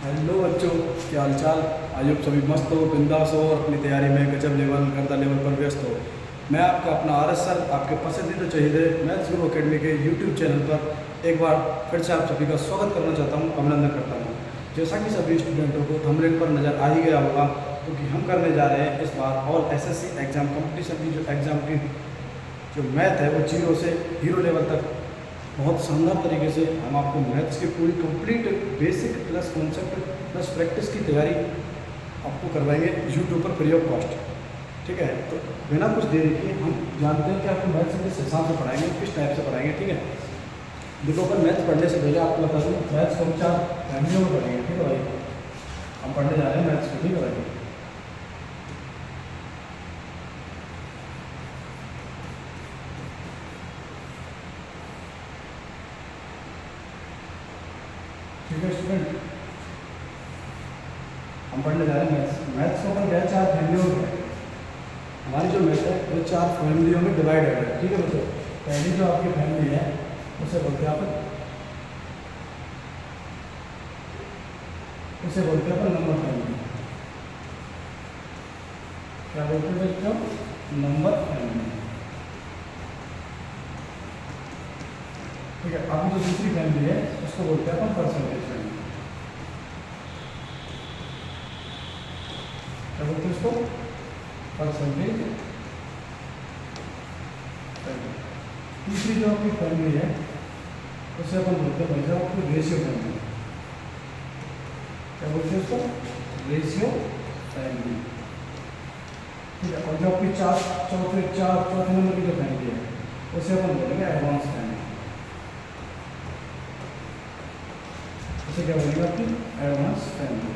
Hello बच्चों, क्या हालचाल। आज आप सभी मस्त हो, बिंदास हो और अपनी तैयारी में गजब लेवल गर्दा लेवल पर व्यस्त हो। मैं आपका अपना आर सर, आपके पसंदीदा चहीदे मैथ्स गुरु अकेडमी के यूट्यूब चैनल पर एक बार फिर से आप सभी का स्वागत करना चाहता हूं, अभिनंदन करता हूं। जैसा कि सभी स्टूडेंटों को थंबनेल पर नज़र आ ही गया होगा, क्योंकि हम करने जा रहे हैं इस बार ऑल एसएससी एग्ज़ाम कंपटीशन की जो एग्ज़ाम की जो मैथ है वो जीरो से हीरो लेवल तक बहुत शानदार तरीके से हम आपको मैथ्स की पूरी complete basic plus concept plus practice की तैयारी आपको करवाएंगे यूट्यूब पर फ्री ऑफ कॉस्ट। ठीक है, तो बिना कुछ देरी के हम जानते हैं कि आपको मैथ्स किस हिसाब से पढ़ाएंगे, किस टाइप से पढ़ाएंगे। ठीक है, देखो अपन मैथ्स पढ़ने से पहले आपको बता दूँ, मैथ्स को हम 4 फैमिलियों में पढ़ेंगे। ठीक है भाई, हम पढ़ने जा रहे हैं मैथ्स को। ठीक है भाई, ठीक है स्टूडेंट, हम पढ़ने जा रहे हैं मैथ्स। मैथ्स को अपन क्या 4 फैमिलियों में पढ़ेंगे। हमारी जो मैथ है वो 4 फैमिलियों में डिवाइडेड है। ठीक है बच्चों, पहली जो आपकी फैमिली है उसे बोलते हैं अपन नंबर फैमिली। क्या बोलते हैं बच्चों? Number family. ठीक है, अब जो दूसरी फैमिली है उसको बोलते हैं अपन परसेंटेज फैमिली। क्या बोलते हैं उसको? Percentage family. तीसरी जो आपकी फैमिली है उसे अपन बोलते हैं भाई साहब आपकी रेशियो फैमिली। क्या बोलते हैं उसको? Ratio family. ठीक है, और जो आपकी चौथे नंबर की जो फैमिली है उसे अपन बोलेंगे एडवांस फैमिली। उसे क्या बोलेंगे? आपकी एडवांस फैमिली।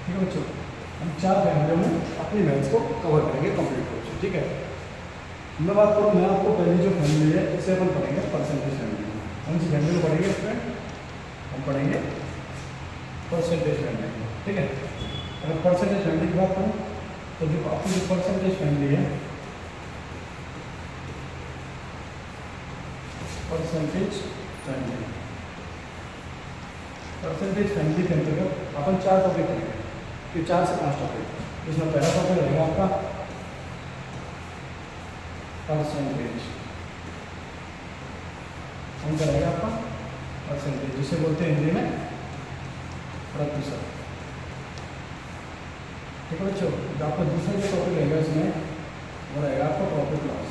ठीक है बच्चों, हम 4 फैमिलियों में अपनी मैथ्स को कवर करेंगे कंप्लीट रूप से। ठीक है, मैं बात करूँ, मैं आपको पहली जो फैमिली है इसे अपन पढ़ेंगे परसेंटेज फैमिली। कौन सी फैमिली को पढ़ेंगे इसमें? हम पढ़ेंगे परसेंटेज फैमिली। ठीक है, अगर परसेंटेज फैमिली की बात करूँ तो जो आपकी जो परसेंटेज फैमिली है, परसेंटेज फैमिली के अंतर्गत अपन 4 टॉपिक पढ़ेंगे, कि 4 से 5 टॉपिक। इसमें पहला टॉपिक रहेगा आपका परसेंटेज। कौन सा रहेगा आपका? परसेंटेज, जिसे बोलते हैं हिंदी में प्रतिशत। ठीक है बच्चों, जो आपका दूसरा जो टॉपिक रहेगा इसमें वो रहेगा आपका प्रॉफिट लॉस।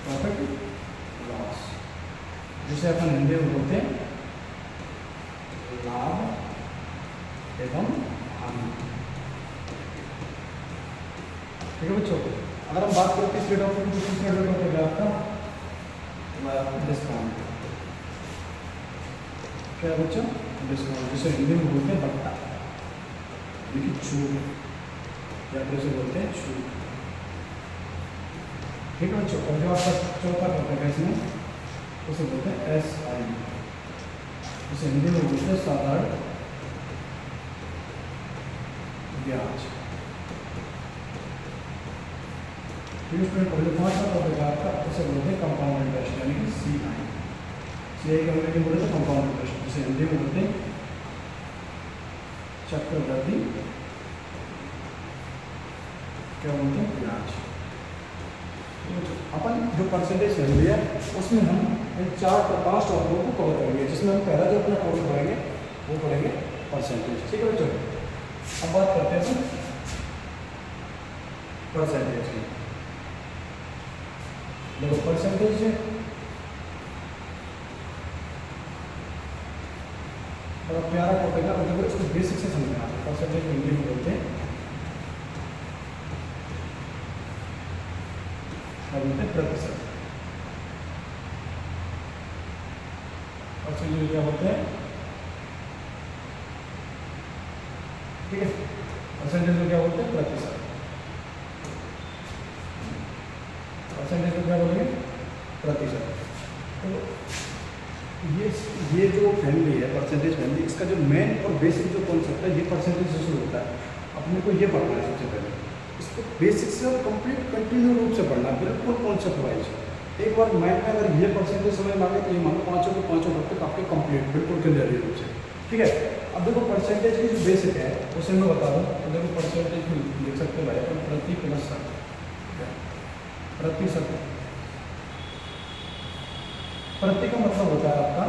प्रॉफिट लॉस, जिसे अपन हिंदी में बोलते हैं लाभ एवं हानि। ठीक है बच्चों, अगर हम बात करते हैं तीसरे टॉपिक की, तीसरा जो टॉपिक है आपका डिस्काउंट। क्या है बच्चों? डिस्काउंट, जिसे हिंदी में बोलते हैं बट्टा, देखिए छूट, या फिर उसे बोलते हैं छूट। ठीक है बच्चों, और जो आपका चौथा टॉपिक है इसमें उसे बोलते हैं SI, जिसे हिंदी में बोलते हैं साधारण ब्याज। ठीक है स्टूडेंट, और जो 5वां टॉपिक है आपका उसे बोलते हैं कंपाउंड इंटरेस्ट, यानी कि CI के अंग्रेजी में बोलते हैं कंपाउंड इंटरेस्ट, जिसे हिंदी में बोलते हैं चक्रवृद्धि, क्या बोलते हैं? ब्याज। अपन जो परसेंटेज फैमिली है उसमें हम इन 4-5 टॉपिकों को कवर करेंगे, जिसमें हम पहला जो अपना टॉपिक पढ़ेंगे वो पढ़ेंगे परसेंटेज। ठीक है बच्चों, अब बात करते हैं परसेंटेज की। देखो परसेंटेज बड़ा प्यारा टॉपिक है, और देखो इसको बेसिक से समझना है। परसेंटेज हिंदी में बोलते हैं प्रतिशत। परसेंटेज क्या होते हैं? ठीक है, परसेंटेज में क्या बोलते हैं? प्रतिशत। परसेंटेज में क्या बोलेंगे? प्रतिशत। तो ये जो फैमिली है परसेंटेज फैमिली, इसका जो मेन और बेसिक जो कॉन्सेप्ट है ये परसेंटेज से शुरू होता है। अपने को ये पढ़ना है सबसे पहले, इसको बेसिक से और कंप्लीट कंटिन्यू रूप से पढ़ना है, बिल्कुल कॉन्सेप्ट वाइज। एक बार माइंड में अगर ये परसेंटेज समझ में आ गए तो ये मानो पाँचों के पाँचों टॉपिक आपके कंप्लीट बिल्कुल क्लियर रूप से। ठीक है, अब देखो परसेंटेज की जो बेसिक है उसे मैं बता दूँ। तो देखो परसेंटेज भी लिख सकते हो भाई अपन प्रति प्लस शत, प्रतिशत। प्रति का मतलब होता है आपका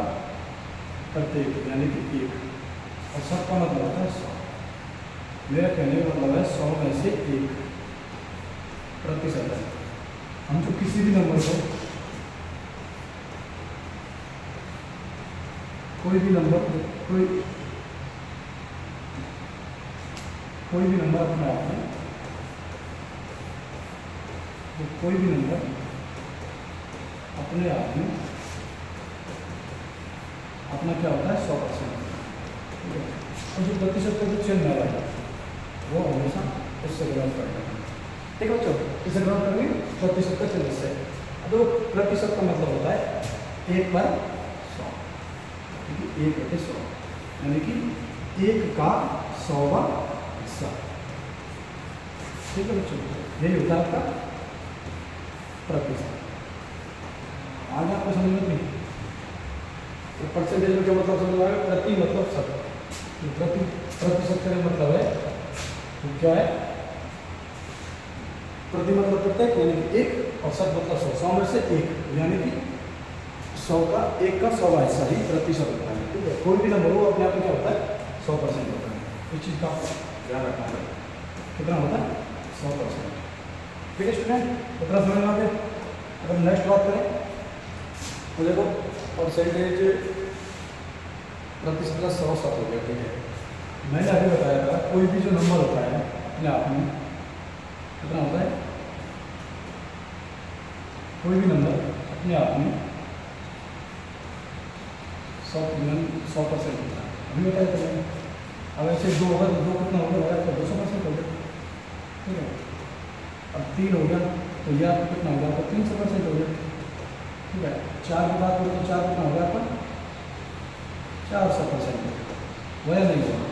प्रत्येक यानी कि एक, और शत का मतलब होता है 100। मेरा कहने का मतलब है 100 में से एक प्रतिशत है। हम जो किसी भी नंबर को, कोई भी नंबर अपने आप में, तो कोई भी नंबर अपने आप में अपना क्या होता है 100%। ठीक है, और जो प्रतिशत का जो चिन्ह है वो हमेशा इससे ग्रहण करेगा। ठीक है बच्चों, इसे ग्रहण करेंगे प्रतिशत का चिन्ह से। तो प्रतिशत का मतलब होता है 1/100, क्योंकि 1/100 यानी कि 1 का 100वां हिस्सा। ठीक है बच्चों, यही होता है आपका प्रतिशत। आगे आपको समझ में नहीं तो परसेंटेज में क्या मतलब समझ में आएगा? प्रति मतलब शत, प्रतिशत का मतलब है तो क्या है? प्रति मतलब प्रत्येक यानी कि एक, और शत मतलब 100, 100 में से एक यानी कि 100 का 1 का 100वां हिस्सा ही प्रतिशत होता है। ठीक है, कोई भी नंबर हो अपने आप में क्या होता है 100% होता है। इस चीज़ का ध्यान रखना है। कितना होता है 100%। ठीक है स्टूडेंट, उतना समझ में आ गया। अगर नेक्स्ट बात करें तो देखो परसेंटेज प्रतिशत का 100 हो गया। ठीक है, मैंने अभी बताया था कोई भी जो नंबर होता है अपने आप में कितना होता है, कोई भी नंबर अपने आप में 100% होता है। अभी बताया था मैंने। अब ऐसे 2 होगा तो 2 कितना होगा? 200% हो गया। ठीक है, अब 3 हो गया तो यह आपको कितना होगा? आपको 300% हो गया। ठीक है, 4 की बात करें तो 4 कितना होगा आपका? 400% वह नहीं होगा।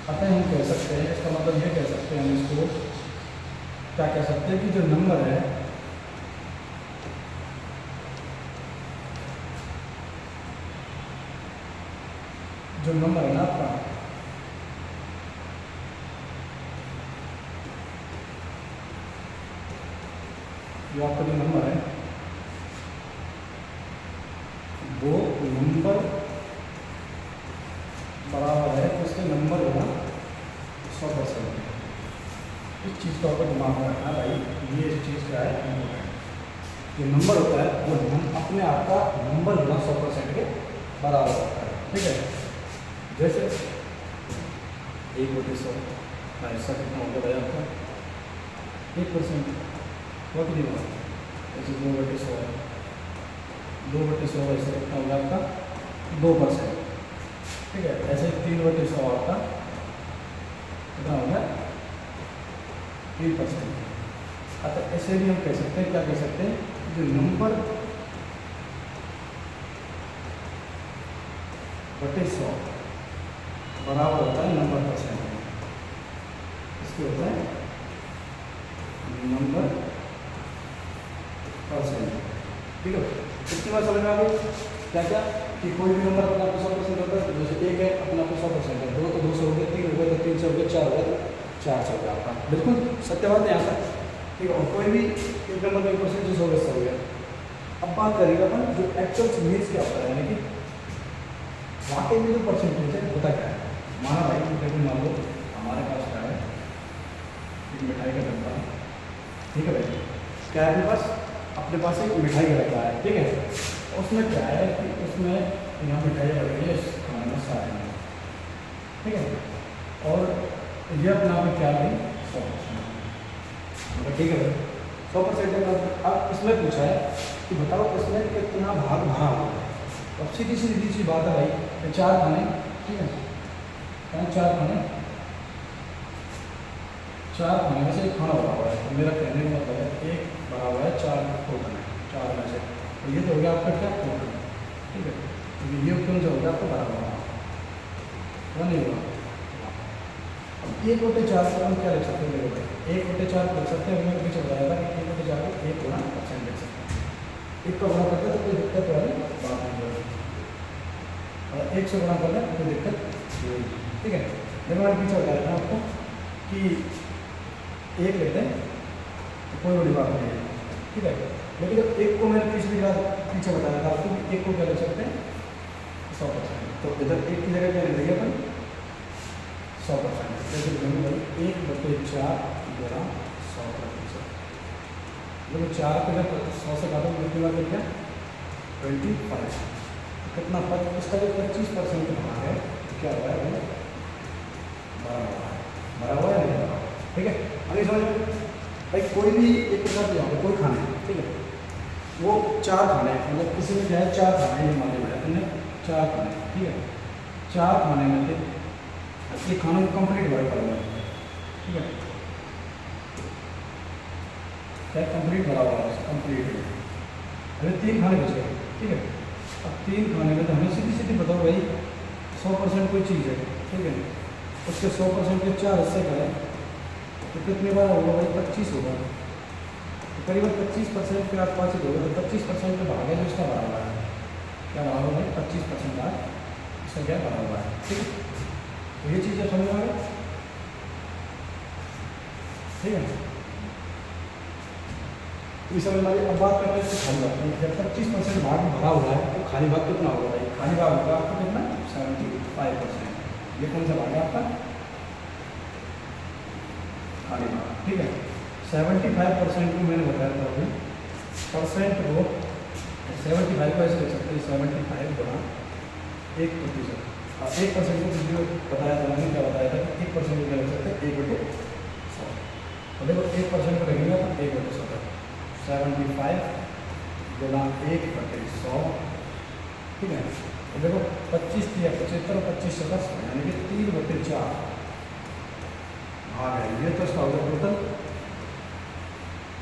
अतः हम कह सकते हैं, इसका मतलब ये कह सकते हैं, हम इसको क्या कह सकते हैं कि जो नंबर है ना आपका, जो आपका जो नंबर है वो नंबर बराबर है तो उसके नंबर होगा 100%। इस चीज़ को आपको दिमाग में रखना भाई, ये इस चीज़ का है इम्पोर्टेंट। जो नंबर होता है वो अपने आप का नंबर होना 100% के बराबर होता है। ठीक है, जैसे 1/100 का हिस्सा कितना हो गया भाई आपका? 1% वह कितनी होगा? जैसे 2/100 है, 2/100 का हिस्सा कितना होगा आपका? 2%। ठीक है, ऐसे 3/100 आपका कितना होगा? 3%। अतः ऐसे भी हम कह सकते हैं, क्या कह सकते हैं, जो नंबर बटे 100 बराबर होता है नंबर परसेंट। इसके होता है नंबर परसेंट। ठीक है, कितनी बार समझ में आ गई? क्या क्या कि कोई भी नंबर अपने आप को 100% होता है। जैसे 1 है अपने आप को 100% है, 2 तो 200 हो गया, 3 हो गया तो 300 हो गया, 4 हो गया तो 400 हो गया आपका। बिल्कुल सत्य बात है यहाँ तक। ठीक है, और कोई भी एक नंबर का 1% 100 हो गया। अब बात करेंगे अपन जो एक्चुअल मीन्स क्या होता है, यानी कि वाकई में जो परसेंटेज है होता क्या है। माना भाई देखो, मान लो हमारे पास क्या है, एक मिठाई का डब्बा। ठीक है भाई, क्या है अपने पास एक मिठाई का डब्बा है। ठीक है, उसमें क्या है कि उसमें यहाँ मिठाई लग रही है खाने में सारे में। ठीक है, और ये अपना में क्या है 100%। ठीक है भाई, 100%। अब इसमें पूछा है कि बताओ इसमें कितना भाग भरा हुआ है। अब सीधी सी बात है भाई, 4 खाने। ठीक है, 4 खाने, 4 खाने में से एक खाना भरा हुआ है। तो मेरा कहने का मतलब है एक भरा हुआ है 4 टोटल, 4 में से। तो ये तो हो गया आपका क्या टोटल। ठीक है, तो ये क्यों जो हो गया आपका भरा हुआ वह नहीं होगा। अब 1/4 को हम क्या लिख सकते हैं? 1/4 लिख सकते हैं। मैंने पीछे बताया था कि 1/4 को 1 गुणा % लिख सकते हैं। एक का गुणा करते तो कोई दिक्कत वाली बात नहीं होगी, और एक से गुणा करना कोई दिक्कत नहीं। ठीक है, जब हमारे पीछे बता रहे हैं आपको कि एक लेते हैं तो कोई बड़ी बात नहीं है। ठीक है, लेकिन जब एक को मैंने पिछली बार पीछे बताया था आपको, एक को क्या ले सकते हैं 100%, तो इधर एक की जगह क्या ले लेंगे अपन 100%, जैसे भाई 1/4 गुणा 100%। देखो 4 को जब 100 से काटो कितनी बार क्या 25, कितना इसका जो 25% भाग है तो क्या हुआ है भरा हुआ है नहीं भरा हुआ। ठीक है, अभी समझ भाई कोई भी एक प्रकार से जाओगे कोई खाना है, ठीक है, वो 4 खाने हैं, मतलब किसी में क्या है 4 खाने हैं, ये मान लिया तुमने 4 खाने, ठीक है, 4 खाने में थे ये खाना को कंप्लीट वर्क करूँगा। ठीक है, क्या कंप्लीट भरा हुआ है कंप्लीट है, अरे 3 खाने बचे। ठीक है, अब 3 खाने में तो हमें सीधी सीधी बताओ भाई 100% कोई चीज़ है, ठीक है, उसके 100% के 4 हिस्से करें तो कितनी बार होगा भाई 25 होगा, तो करीबन 25% के आसपास ही होगा, तो 25% का भाग है जो इसका भरा हुआ है, क्या भरा हुआ है 25% भाग इसका क्या भरा हुआ है। ठीक है, तो ये चीज़ें समझ में आ गई। ठीक है, इस समय हमारी अब बात करते हैं खाली भाग की। जब 25% भाग भरा हुआ है तो खाली भाग कितना होगा भाई, खाली भाग होगा आपको कितना 75%। ये कौन सा भाग है आपका खाली भाग। ठीक है, 75% को मैंने बताया था अभी, परसेंट को 75 को ऐसे लिख सकते हैं 75 गुणा 1%। और 1% को जो बताया था मैंने, क्या बताया था कि 1% को क्या लिख सकते हैं 1/100। और देखो 1% को लगेगा तो 1/100, 75 गुणा 1/100। ठीक है, तो देखो 25 दिया 75 और 25 से 10 यानी कि 3/4 भाग है, ये तो इसका होगा टोटल।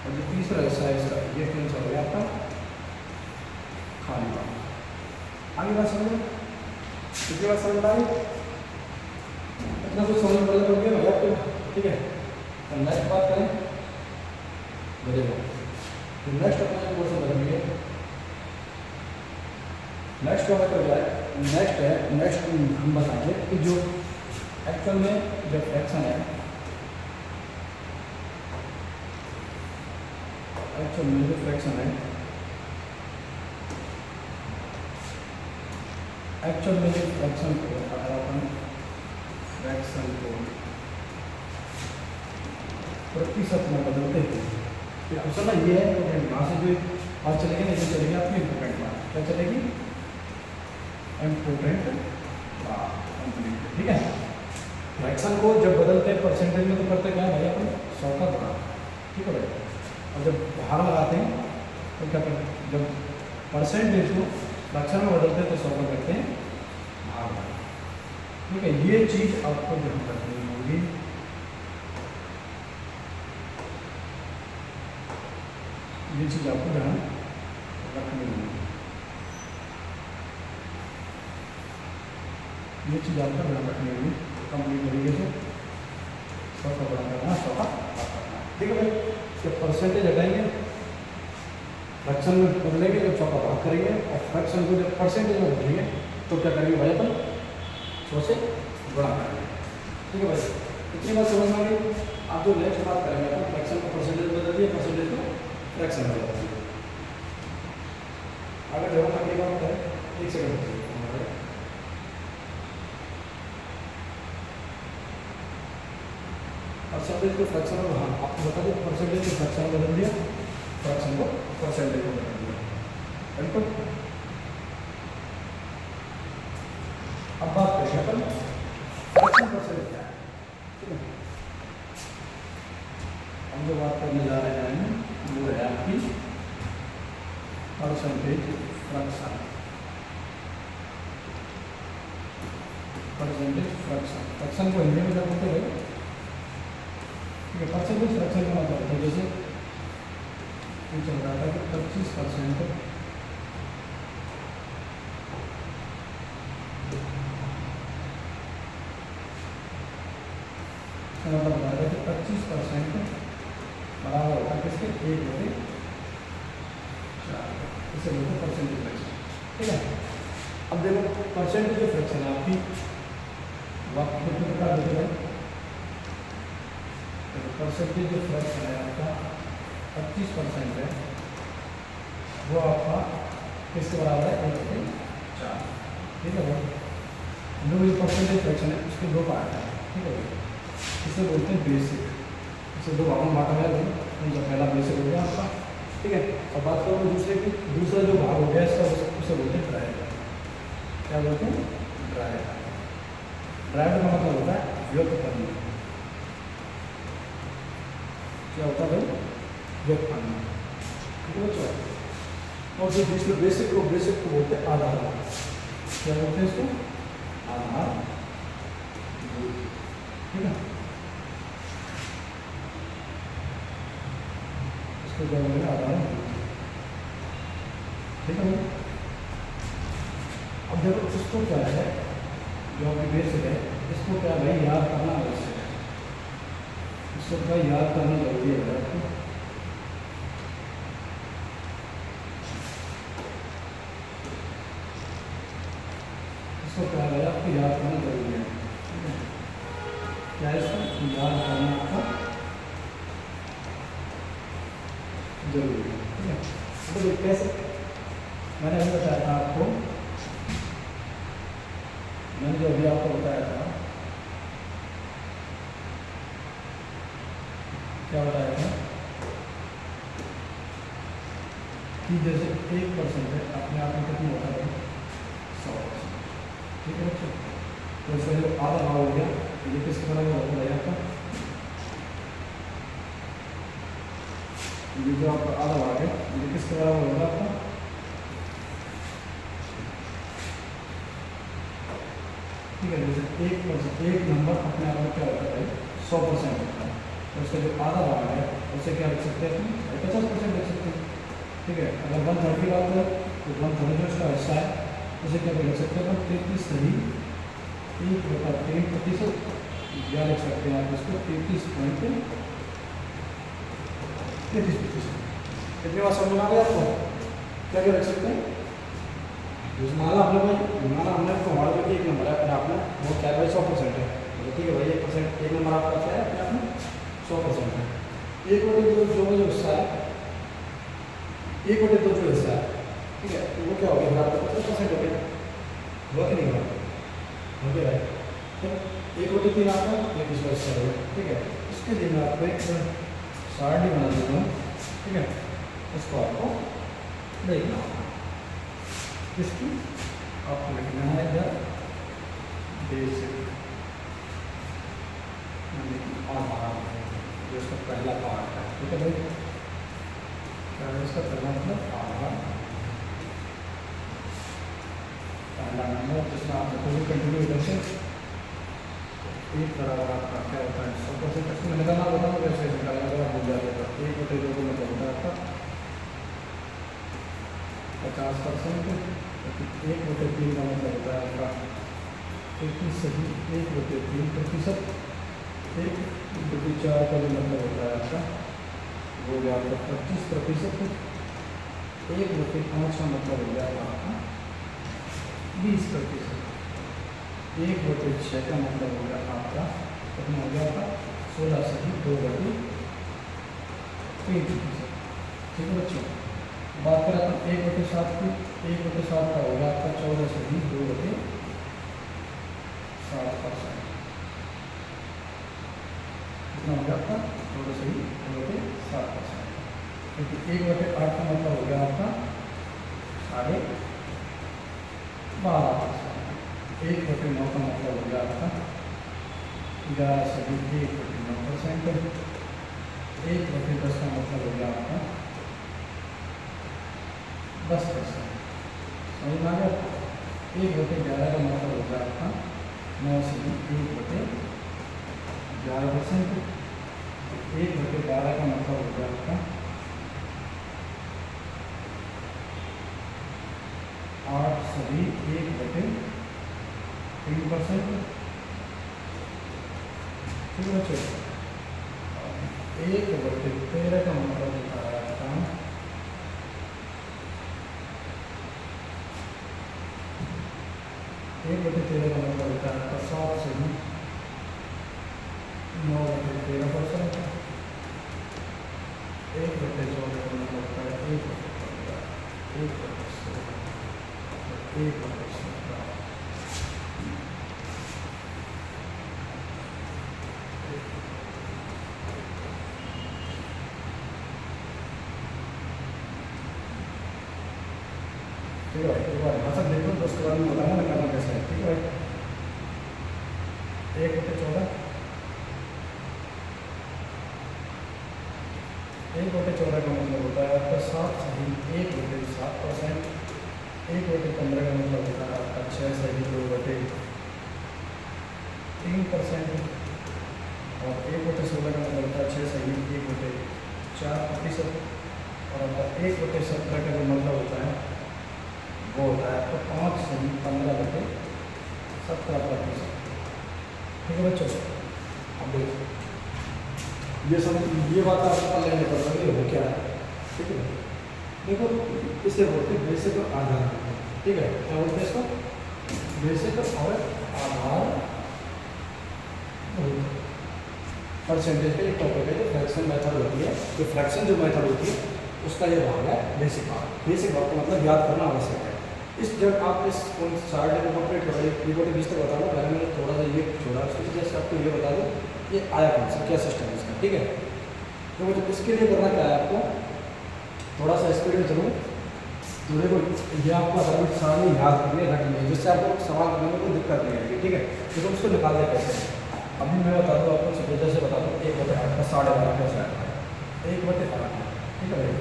और जो तीसरा हिस्सा है इसका ये कौन सा हो गया आपका खाली भाग। आगे बात समझो, कितनी बात समझ आई, इतना कुछ समझ पहले हो गया भैया आपको। ठीक है, तो नेक्स्ट बात करें देखो, तो नेक्स्ट अपना क्वेश्चन बदलेंगे। नेक्स्ट क्या मतलब है, नेक्स्ट हम बताएंगे कि जो एक्चुअल में जो फ्रैक्शन है, एक्चुअल में जो फ्रैक्शन है, एक्चुअल में जो फ्रैक्शन को अगर अपन फ्रैक्शन को प्रतिशत में बदलते हैं तो असल में ये है इम्पोर्टेंट वहाँ से जो बात चलेगी ना, ये चलेगी आपकी इम्पोर्टेंट बात, क्या चलेगी इम्पोर्टेंट बात कंप्लीट। ठीक है, फ्रैक्शन को जब बदलते हैं परसेंटेज में तो करते क्या है भाई अपन 100 का गुणा। ठीक है भाई, और जब बाहर लगाते हैं तो क्या करते हैं, जब परसेंटेज को फ्रैक्शन में बदलते हैं तो 100 का करते हैं भाग। ठीक है, ये चीज़ आपको ध्यान रखनी होगी। ये चीज़ आपको ध्यान रखनी होगी, ये चीज़ आपको ध्यान रखनी होगी कंप्लीट तरीके से 100 का गुणा करना 100 का भाग करना। ठीक है भाई, जब परसेंटेज हटाएंगे फ्रैक्शन में बदलेंगे, जब 100 का भाग करेंगे, और फ्रैक्शन को जब परसेंटेज में बदलेंगे तो क्या करेंगे भाई अपन 100 से गुणा करेंगे। ठीक है भाई, इतनी बात समझ में आ गई। आप जो नेक्स्ट बात करेंगे अपन फ्रैक्शन को परसेंटेज बदल दिए, परसेंटेज को फ्रैक्शन में बदल दिए। अगर जब हम अगली बात करें 1 सेकंड परसेंटेज को फ्रैक्शन में, हाँ आपको बता दें परसेंटेज को फ्रैक्शन में बदल दिया, फ्रैक्शन को परसेंटेज में बदल दिया। बिल्कुल, अब बात करेंगे अपन फ्रैक्शन परसेंटेज क्या है। ठीक है, हम जो बात करने जा रहे हैं वो है आपकी percentage fraction. Percentage fraction, fraction को हिंदी में क्या बोलते हैं, ठीक है, परसेंटेज फ्रैक्शन का मतलब है जैसे ये चल रहा था कि 25% मतलब बता रहा है कि 25% बराबर होता है किसके 1/4। इसे बोलते हैं परसेंटेज फ्रैक्शन। ठीक है, अब देखो परसेंटेज जो फ्रैक्शन है आपकी वक्त कितने प्रकार देते हैं। परसेंटेज जो फ्रैक्शन है आपका 25% है, वो आपका किसके बराबर है 1/4। ठीक है भाई, जो ये परसेंटेज फ्रैक्शन है उसके दो पार्ट है। ठीक है भाई, इसे बोलते हैं बेसिक, इसे दो भागों में बांटा गया है। उनका पहला बेसिक हो गया आपका। ठीक है, अब बात करो दूसरे की, दूसरा जो भाग हो गया इसका उसे बोलते हैं ड्राइव। क्या बोलते हैं? ड्राइव। ड्राइव का मतलब होता है व्युत्पन्न। क्या होता है भाई? व्युत्पन्न। ठीक है बच्चों, और जो दूसरे बेसिक को बोलते हैं आधार। क्या बोलते हैं इसको? आधार। ठीक है, इसको क्या बोलेंगे? आधार। ठीक है, अब देखो इसको क्या है, जो अभी बेसिक है इसको क्या भाई याद करना आवश्यक है। इसको क्या याद करना जरूरी है आपको। इसको क्या है आपको याद करना जरूरी है। ठीक है, क्या है इसको याद करना आपका जरूरी है। ठीक है, तो कैसे मैंने अभी बताया था आपको, मैंने जो अभी आपको बताया था, क्या बताया था कि जैसे 1% है अपने आप में कितना होता है 100%। ठीक है बच्चों, तो इसका जो आधा भाग हो गया ये किसके बराबर होता है आपका, ये जो आपका आधा भाग है ये किसके बराबर होगा आपका, ठीक है। जैसे 1% एक नंबर अपने आप में क्या होता है 100% होता है, तो उसका जो आधा भाग है उसे क्या लिख सकते हैं अपन 50% लिख सकते हैं। ठीक है, अगर 1/3 की बात करें तो 1/3 जो इसका हिस्सा है उसे क्या लिख सकते हैं अपन 33 सही 1/3%, या लिख सकते हैं आप इसको 33.33%। कितनी बात समझ में आ गया आपको? क्या क्या रख सकते हैं? माना हमने भाई, माना हमने तो हमारा जो एक नंबर है अपने आप में वो क्या है भाई 100% है। तो ठीक है भाई 1% एक नंबर आपका क्या है अपने आप में 100% है। 1/2 जो हिस्सा है 1/2 जो हिस्सा है, ठीक है, तो वो क्या हो गया फिर आपका 50% हो गया, हुआ कि नहीं हुआ? हो गया भाई। तो 1/3 आपका ये दूसरा हिस्सा हो गया। ठीक है, इसके लिए मैं आपको एक सारणी बना देता हूँ। ठीक है, इसको आपको देखना होगा, इसकी आपको लिखना है इधर बेसिक आधार, जो इसका पहला पार्ट है। ठीक है भाई, क्या है इसका पहला मतलब आधार, पहला नंबर जिसमें आप कोई कंटिन्यू इधर एक बराबर आपका क्या होता है 100%। इसमें निकालना होता है वैसे निकालना होगा भूल जाएगा। 1/2 को मतलब होता है आपका 50%, 1/3 का मतलब होता है आपका 33 सही 1/3%। 1/4 का जो मतलब होता है आपका वो हो गया आपका 25%। 1/5 का मतलब हो गया आपका 20%। 1/6 का मतलब हो गया आपका कितना हो गया आपका 16 सही 2/3%। ठीक है बच्चों, बात करें अपन 1/7 की, 1/7 का होगा आपका 14 सही 2/7%। कितना हो गया आपका 14 सही 2/7%। क्योंकि 1/8 का मतलब हो गया आपका 12.5%। 1/9 का मतलब हो गया आपका 11 सही 1/9%। 1/10 का मतलब हो गया आपका 10%। समझ में आ गया? 1/11 का मतलब हो गया आपका 9 सही 1/11%। 1/12 का मतलब हो गया आपका 8 सही 1/3%। ठीक है बच्चों, 1/13 का मतलब होता है आपका 1/13 का मतलब होता है आपका 7 सही 9/13%। 1/14 का मतलब होता है 1/15, 1/16, 1/17। ठीक है भाई, एक बार भाषा देख लो तो उसके बाद में बताऊँगा मैं करना कैसे है। ठीक है भाई, 1/14, 1/14 का मतलब होता है आपका 7 सही 1/7%। 1/15 का मतलब होता है आपका 6 सही 2/3%। और 1/16 का मतलब होता है 6 सही 1/4%। और आपका 1/17 का जो मतलब होता है वो होता है आपका 5 सही 15/17%। ठीक है बच्चों, अब देखो ये समझ, ये बात आपको पढ़ लेने पर लगे हो क्या है। ठीक है, देखो इसे बोलते हैं बेसिक और आधार। ठीक है, क्या बोलते हैं इसको? बेसिक और आधार परसेंटेज का एक टॉपिक है जो फ्रैक्शन मेथड होती है। जो फ्रैक्शन जो मेथड होती है उसका ये भाग है बेसिक भाग। बेसिक भाग का मतलब याद करना आवश्यक है। इस जब आप इस चार्ट को कंप्लीट करो, ये को 20 तक बता दो, पहले मैंने थोड़ा सा ये छोड़ा, उसकी जैसे आपको ये बता दो ये आया कौन सा, क्या सिस्टम है इसका। ठीक है, तो मुझे इसके लिए करना क्या है, आपको थोड़ा सा स्पीड में चलूँ तो देखो ये आपको असाइनमेंट सारणी याद करनी है, रखनी है, जिससे आपको सवाल करने में कोई दिक्कत नहीं आएगी। ठीक है, तो तुम उसको निकालने कैसे हैं अभी मैं बता दूँ आपको, जैसे बता दूँ 1/8 का 12.5 कैसे आता है, 1/8। ठीक है भाई,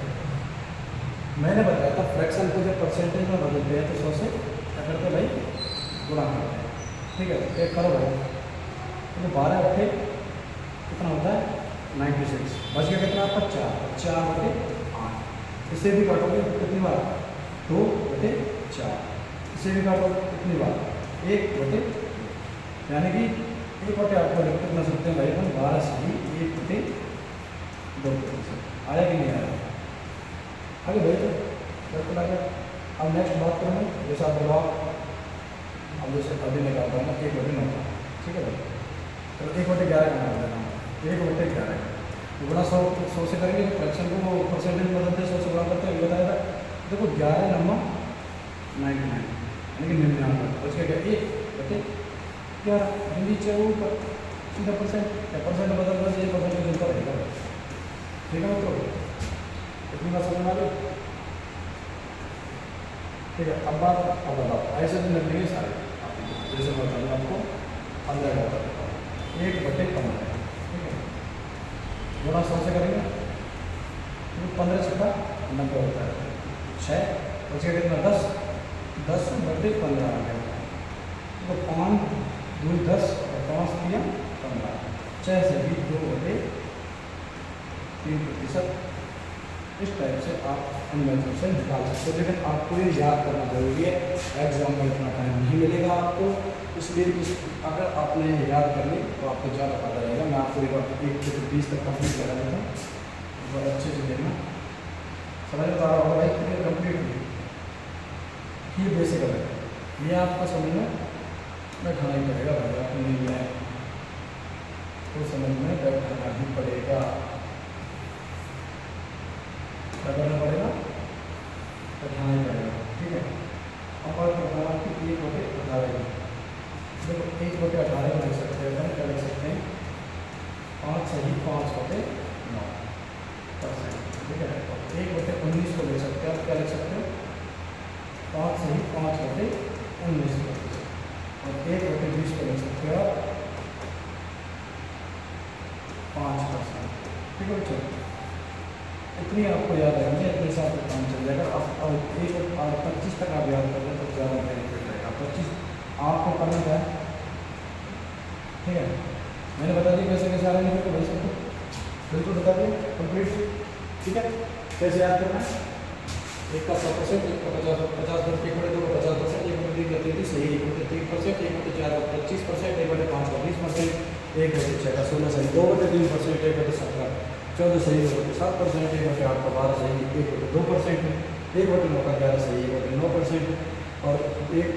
मैंने बताया था फ्रैक्शन को जब परसेंटेज में बदलते हैं तो 100 से क्या करते हैं भाई, गुणा करते हैं। ठीक है, एक करो भाई, तो 12/8 कितना होता है 96, बच गया कितना आपका 4/8। इसे भी काटोगे तो कितनी बार 2/4, इसे भी काटोगे कितनी बार 1/, यानी कि 1/8 को लिख कितना सकते हैं भाई अपन 12 सही 1/2%। आया कि नहीं आया? आगे भाई बिल्कुल आ गया। अब नेक्स्ट बात करेंगे जैसे आप बताओ, अब जैसे अभी निकालता हूँ 1/9। ठीक है भाई, चलो 1/11 का निकाल देना, 1/11 गुणा 100 से करेंगे तो फ्रैक्शन को परसेंटेज बदलते 100 से गुणा करते हैं, बताया था। देखो 11 नंबर 99 यानी कि 99 बच गया 1/11 नीचे ऊपर सीधा परसेंट, या परसेंट बदल बस ये परसेंटेज ऊपर रहेगा। ठीक है मतलब इतनी बात समझ में आ गई। ठीक है, अब बताओ ऐसे दिन लगेंगे सारे, जैसे मैं बताऊँ आपको 15 का बताता हूँ 1/15। ठीक है, गुणा 100 से करेंगे तो 15 से 90 होता है, 6 बच गया कितना 10/15 आ गया। तो 5 2 10 और 5 3 15, 6 से भी 2/3%। इस टाइप से आप इन्वेंशन से निकाल सकते हो, लेकिन आपको ये याद करना जरूरी है, एग्जाम में इतना टाइम नहीं मिलेगा आपको, इसलिए अगर आपने याद कर ली तो आपको ज़्यादा फायदा रहेगा। मैं आपको एक बार 1 से 20 तक कंप्लीट करा देता हूँ, बहुत अच्छे से देखना, समझ में आ रहा होगा भाई, क्लियर कंप्लीट हुई। ये बेसिक है, ये आपको समझ में बैठाना ही पड़ेगा भाई, आपको नहीं है तो समझ में बैठाना ही पड़ेगा। क्या करना पड़ेगा, बैठाना ही पड़ेगा। ठीक है, अब बात करता हूँ आपकी 1/18 की। देखो 1/18 को लिख सकते हैं, क्या लिख सकते हैं 5 सही 5/9%। ठीक है, 1/19 को लिख सकते हैं, आप क्या लिख सकते हो 5 सही 5/19%। और 1/20 को लिख सकते हो आप 5%। ठीक है बच्चों, इतनी आपको याद रखनी है, इतने से आपको काम चल जाएगा। अब 25 तक आप याद कर लें तो ज़्यादा बेनिफिट रहेगा। 25 आपको करना क्या है, ठीक है, मैंने बता दिया कैसे कैसे आ रहे हैं, भाई सबको बिल्कुल बता दिया कंप्लीट। ठीक है, कैसे याद करना है, एक का 100%, एक का 50%, 1/2 का 50%, 1/3 का 33 सही, 1/3%, 1/4 का 25%, 1/5 का 20%, 1/6 का 16 सही, 2/3%, 1/17 14 सही, 2/7%, 1/8 का 12 सही, 1/2%, 1/9 का 11 सही, 1/9%, और एक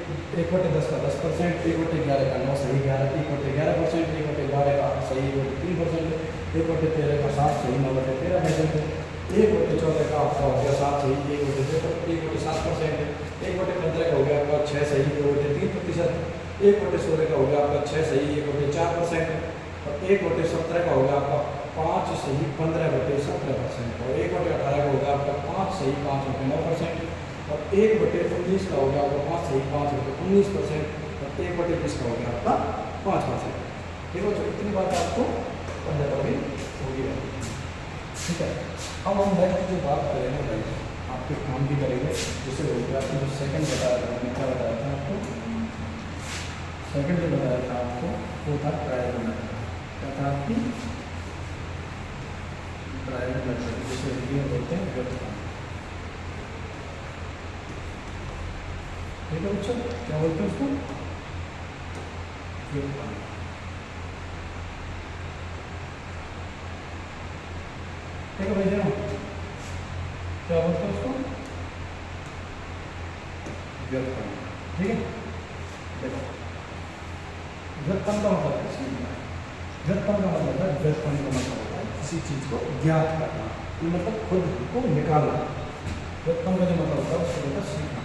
बटे 10 का 10%, 1/11 का 9 सही 11, 1/11%, 1/12 का सही 3%, 1/13 का 7 सही 9/13%, 1/14 का आपका हो गया 7 सही 1/7%, 1/15 का हो गया आपका 6 सही 2/3%, 1/16 का हो गया आपका 6 सही 1/4%, और 1/17 का हो गया आपका 5 सही 15/17%, और 1/18 का हो गया आपका 5 सही 5/9%, और 1/19 का हो गया आपका 5 सही 5/19%, और 1/20 का हो गया आपका 5%। देखो जो इतनी बात आपको पढ़ने पर भी होगी। ठीक है, अब हम नेक्स्ट जो बात करेंगे भाई आपके काम की करेंगे, जिससे हो गया आपको जो सेकंड बताया था, मैंने क्या बताया था आपको, सेकंड जो बताया था आपको वो था ट्रायल मेथड। क्या था आपकी ट्रायल मेथड, जिसे हिंदी में बोलते हैं व्युत्पन्न। ठीक है बच्चों, क्या बोलते हैं उसको, व्युत्पन्न। ठीक है भैया, क्या बोलते हैं उसको, व्युत्पन्न। ठीक है, देखो व्युत्पन्न का मतलब है, व्युत्पन्न का मतलब है, व्युत्पन्न का मतलब होता है किसी चीज को ज्ञात करना, मतलब खुद को निकालना। व्युत्पन्न का जो मतलब होता है उसको होता है सीखना।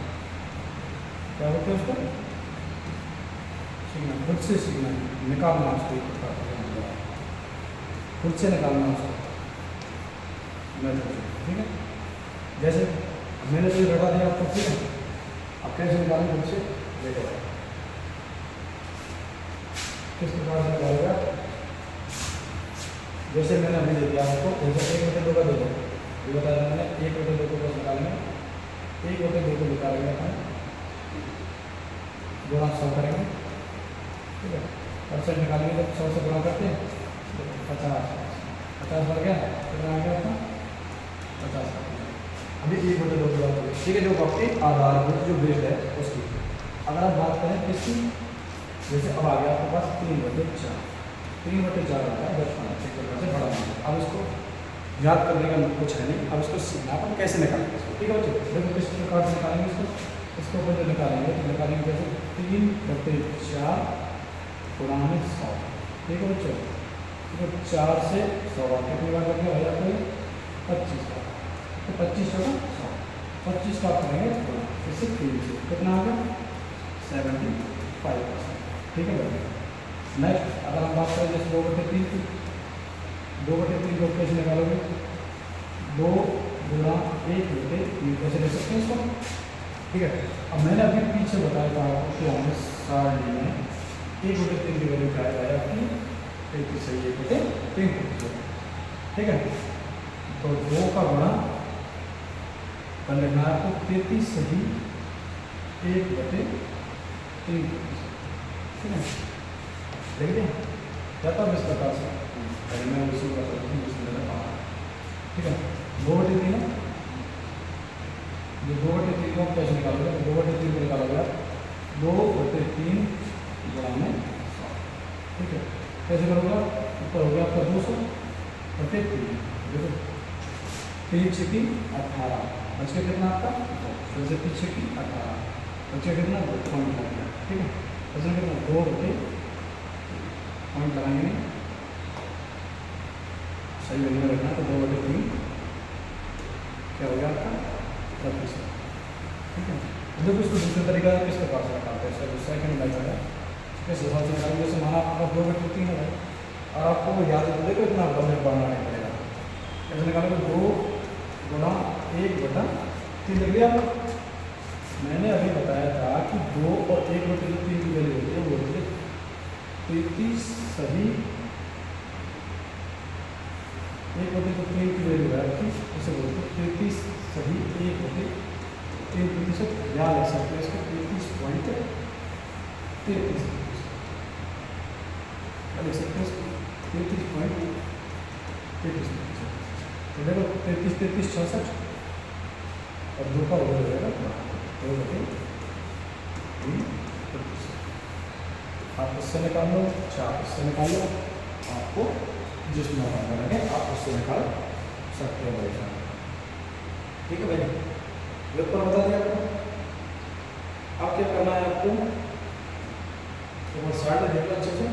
क्या बोलते हैं उसको, सीखना, खुद से सीखना, निकालना उसको, खुद से निकालना उसको मेथड। ठीक है, जैसे मैंने तो रटा दिया आपको, ठीक है, अब कैसे निकालें खुद से, देखो भाई किस प्रकार से निकालेगा। जैसे मैंने अभी दे दिया आपको, जैसे 1/2 का 2 ये बताया मैंने, 1/2 को बस निकालेंगे, 1/2 को निकालेंगे अपन, गुणा 100 करेंगे। ठीक है, परसेंट निकालेंगे तो 100 से गुणा करते हैं 50 बढ़ गया, कितना आ गया अपना 50। अभी 1/2 की बात करें, ठीक है, जो आपके आधारभूत जो बेस है उसकी अगर आप बात करें किसकी, जैसे अब आ गया आपके पास 3/4, 3/4 आ गया 10 एक प्रकार से बड़ा मान। अब इसको याद करने का कुछ है नहीं, अब इसको सीखना अपन कैसे निकालेंगे इसको। ठीक है बच्चों, देखो किस प्रकार से निकालेंगे इसको अपन जो निकालेंगे तो निकालेंगे कैसे, 3/4 गुणा 100। ठीक है बच्चों, तो 4 से 100 कितनी बार लग गया भैया कोई 25 का, तो 25 होगा 100, 25 का करेंगे इससे 3 से कितना आ गया 75%। ठीक है भाई, नेक्स्ट अगर हम बात करें जैसे 2/3 की, 2/3 को कैसे निकालोगे, 2 गुणा 1/3 कैसे ले सकते हैं इसको। ठीक है, अब मैंने अभी पीछे बताया था आपको कि हमें सारणी में 1/3 की वैल्यू क्या है आपकी 33 सही 1/3। ठीक है, तो 2 का गुणा कर लेना है आपको 33 सही 1/3। ठीक है, देखिए जाता हूँ इस प्रकार से, पहले मैं उसी का करता हूँ जिसमें मैंने कहा। ठीक है, 2/3 है, जो 2/3 को कैसे निकालोगे, 2/3 को निकालोगे आप 2/3 गुणा में 100। ठीक है, कैसे करोगे, ऊपर हो गया आपका 200/3, देखो 3 छक्की 18, बच के कितना आपका, फिर से 3 छक्की 18, बच के कितना 2 पॉइंट लग गया। ठीक है, बचने कितना 2/3 पॉइंट लगाएंगे सही वैल्यू में रखना, तो 2/3 क्या हो गया आपका 33। ठीक है, देखो इसको दूसरे तरीका किस प्रकार से निकालते हैं, इसका जो सेकंड मेथड है किस हिसाब से निकालेंगे। जैसे माना आपका 2/3 है और आपको वो याद है, देखो इतना लंबे पढ़ना नहीं पड़ेगा, कैसे निकालोगे 2 गुणा 1/3 लिख लिया। मैंने अभी बताया था कि 2 और 1/3 की वैल्यू होती है, वो होती है 33 सही 1/3 की वैल्यू है आपकी, इसे बोलते हैं 33 सही 1/3 या लिख सकते हैं इसको 33.33 लिख सकते हैं इसको 33.33। तो देखो 33 66 और 2 का हो जाएगा 2/3। आप इससे निकाल लो, 4 इससे निकाल लो, आपको जिसमें नंबर लगे आप उससे निकाल सकते हो भाई साहब। ठीक है भाई, व्युत्पन्न बता दिया आपको। अब चार्ट देख लो अच्छे से,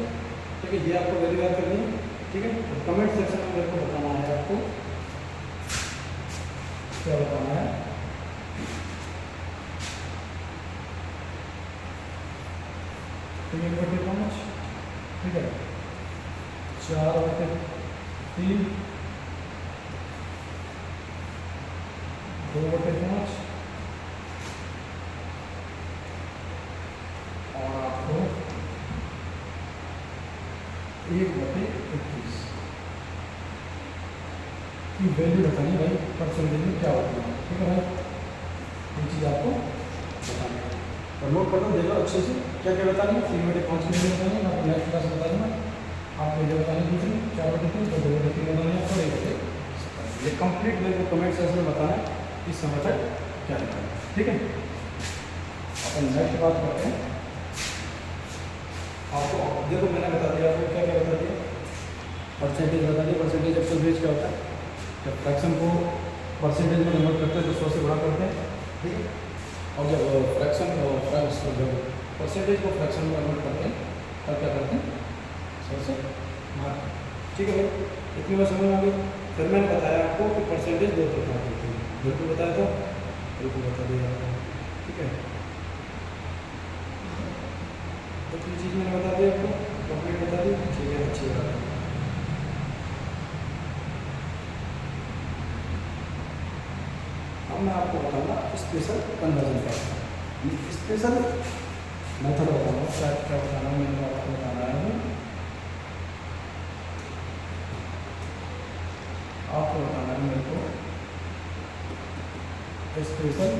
ठीक है। ये आपको वैल्यू याद करनी है, ठीक है। तो कमेंट सेक्शन में मेरे को बताना है आपको क्या बताना है। तो ये 1/5, ठीक है, 4/3, 2/5 और आपको 1/21 की वैल्यू बतानी है भाई, परसेंटेज में क्या होती है, ठीक है भाई। ये चीज़ आपको बतानी है, और नोट कर लो, देखो अच्छे से क्या क्या बतानी है। 3/5 की वैल्यू बतानी है आपको, नेक्स्ट क्लास में बता दूँगा आपको। ये बतानी दूसरी 4/3, तो 2/3 बतानी है, और 1/17। ये कंप्लीट मेरे को कमेंट सेक्शन में बताना है इस समय तक क्या लिखा है, ठीक है। अपन नेक्स्ट बात करते हैं। आपको देखो मैंने बता दिया, आपको क्या क्या बता दिया, परसेंटेज बता दिया। परसेंटेज एक्चुअल बेस क्या होता है, जब फ्रैक्शन को परसेंटेज में कन्वर्ट करते हैं तो 100 से बड़ा करते हैं, ठीक है। और जब फ्रैक्शन जब परसेंटेज को फ्रैक्शन में कन्वर्ट करते हैं तब क्या करते हैं, 100 से भाग, ठीक है भाई। इतनी बार समझ में आ गई। फिर मैंने बताया आपको कि परसेंटेज 2 प्रकार की होती है, बिल्कुल बताया था, बिल्कुल बता दिया आपको, ठीक है। तो ये चीज़ मैंने बता दी आपको, कंप्लीट बता दी, ठीक है, अच्छी बात है। अब मैं आपको बताऊंगा स्पेशल कन्वर्जन का, स्पेशल मेथड बताऊंगा, क्या क्या बताना है मैंने आपको बताना है। आपको बताना है मेरे को स्पेशल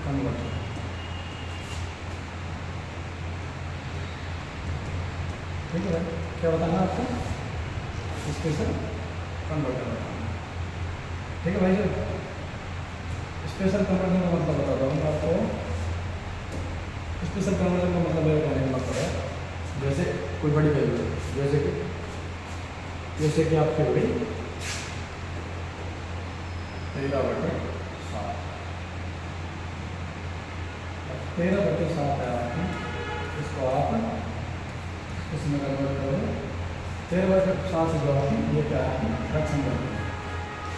कन्वर्जन, ठीक है। क्या बताना है आपको, स्पेशल कन्वर्जन बताना है, ठीक है भाई। सर स्पेशल कन्वर्जन का मतलब बताता हूँ आपको। स्पेशल कन्वर्जन का मतलब मेरे कहने का मतलब है, जैसे कोई बड़ी वैल्यू है, जैसे कि आपकी हुई 13/7, 13/7 है आपकी, इसको आप इसमें कन्वर्ट करोगे 13/7 से जो आपकी ये क्या है, फ्रैक्शन वैल्यू,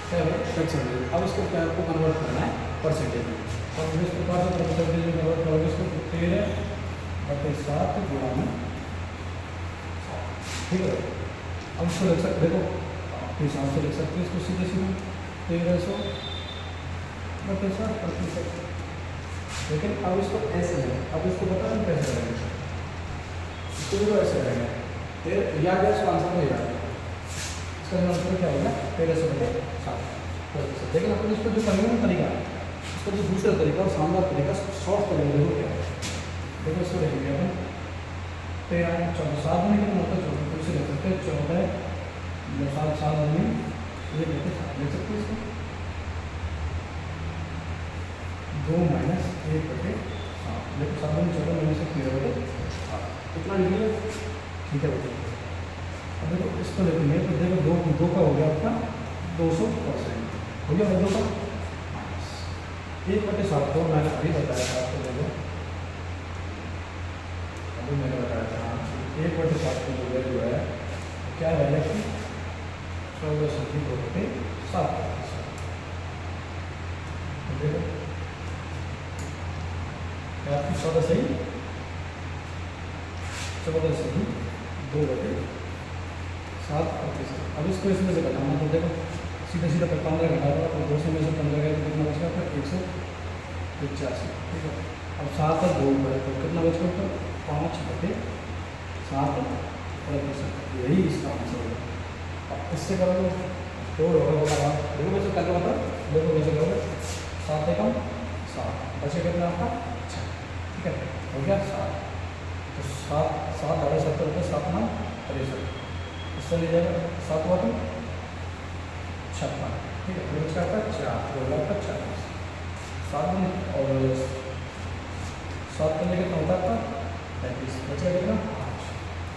क्या है फ्रैक्शन वैल्यू। अब इसको क्या आपको कन्वर्ट करना है परसेंटेज में, और जिस प्रकार से परसेंटेज में कन्वर्ट करोगे इसको 13/7 गुणा में 7, ठीक है। अब इसको लिख सकते, देखो आपके हिसाब से लिख सकते हैं इसको सीधे सीधे 1300/7, लेकिन अब इसको ऐसे है, अब इसको बता दें कैसे रहेगा, इसको भी ऐसे रहेगा, याद है इसको आंसर में याद है, इसका आंसर क्या होगा 1300/7। लेकिन अपन इसको जो करेंगे ना तरीका, इसका जो दूसरा तरीका और शानदार तरीका शॉर्ट करेंगे, देखो क्या है, देखो इसको लिखेंगे अपन 13/7 में कितना होता है 14, तो इसे लिख सकते हैं 14 में ये लिख सकते हैं इसको 2 - 1/7, लेकिन 7 में 14 में से 13/7 कितना लिखेंगे, ठीक है बच्चों। अब देखो इसको लिखेंगे तो देखो 2 का हो गया आपका 200%, हो गया 2 का 1/7 को मैंने अभी बताया था आपको, देखो अभी मैंने बताया था 1/7 की जो वैल्यू है क्या है कि 14/7, देखो क्या आपकी 14 सही 2/7। अब इसको इसमें से घटाना, तो देखो सीधा सीधा 15 घटा दो, तो 200 में से 15 गया तो कितना बचेगा फिर 185, ठीक है। अब 7 और 2 बड़े तो कितना बचेगा फिर 5/7, यही इसका आंसर होगा। अब इससे करोगे 2 होगा, देखो वैसे कर लो, मतलब देखो वैसे करोगे 7 एकम 7 बचे कितना आपका 6, ठीक है, हो गया 7, तो 7 7 70 रुपये 7 9 63, इससे ले जाएगा 7 वाट 56, ठीक है। फिर उसका आपका 4 होगा आपका 40, 7 में और 7 करने कितना होता है आपका 35, बचेगा कितना 5,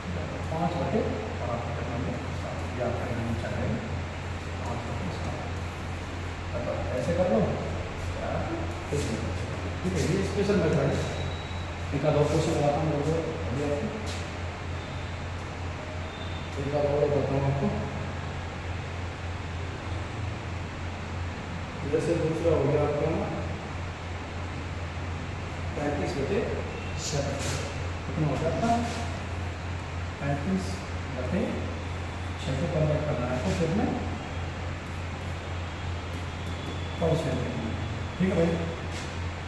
ठीक है। 5/8 कितना हो 7, या आपका चाहिए 5/7, ऐसे कर लो। ठीक है, ये स्पेशल मेथड है। एक आध और क्वेश्चन लगाता हूँ अभी आपको, एक आध और बताता हूँ आपको। जैसे दूसरा हो गया आपका 35/7 कितना हो जाता है, 35/6 को कन्वर्ट करना है आपको फिर में परसेंट। ठीक है भाई,